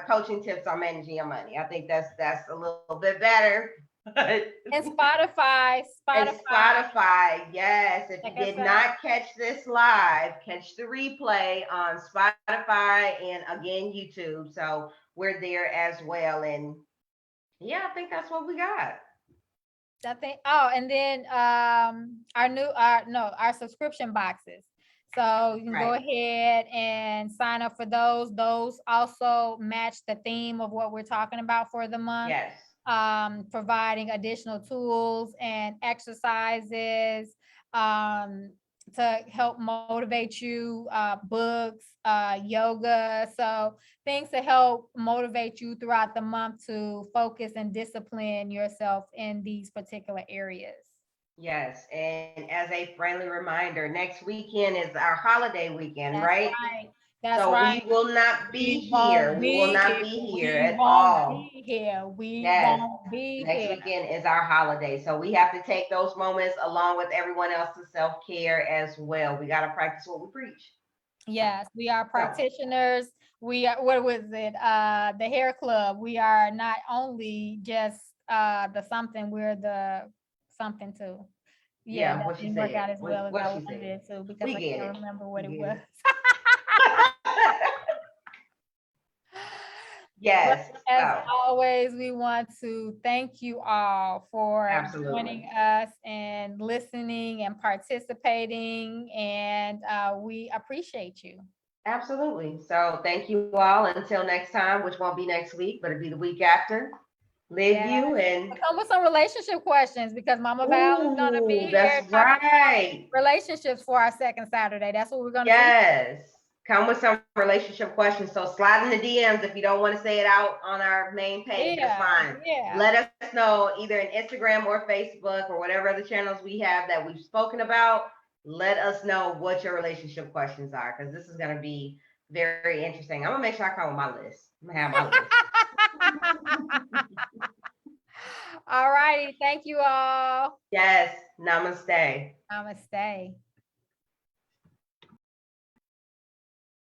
coaching tips on managing your money. I think that's a little bit better. And Spotify. And Spotify, yes. If you did not catch this live, catch the replay on Spotify and again YouTube. So we're there as well. And yeah, I think that's what we got. I think, and then our subscription boxes. So you can go ahead and sign up for those. Those also match the theme of what we're talking about for the month. Yes. Providing additional tools and exercises to help motivate you, books, yoga. So things to help motivate you throughout the month to focus and discipline yourself in these particular areas. Yes. And as a friendly reminder, next weekend is our holiday weekend, That's right? right. That's so right. We will not be here. We will not be here at all. We won't be Next here. weekend is our holiday. So we have to take those moments along with everyone else's self-care as well. We got to practice what we preach. Yes, we are practitioners. We are, what was it? The hair club. We are not only just the something, we're the something too. Yeah, that didn't work out as well as I wanted it to, because I can't remember what it was. Yes. But as always, we want to thank you all for joining us and listening and participating, and we appreciate you. Absolutely. So thank you all. Until next time, which won't be next week, but it'll be the week after. Live you and come with some relationship questions, because Mama Val is gonna be here. That's right. Relationships for our second Saturday. That's what we're gonna do. Yes. Come with some relationship questions. So slide in the DMs if you don't want to say it out on our main page. That's fine. Let us know either in Instagram or Facebook or whatever other channels we have that we've spoken about. Let us know what your relationship questions are, because this is going to be very interesting. I'm going to make sure I come with my list. I'm going to have my list. All righty. Thank you all. Yes. Namaste. Namaste.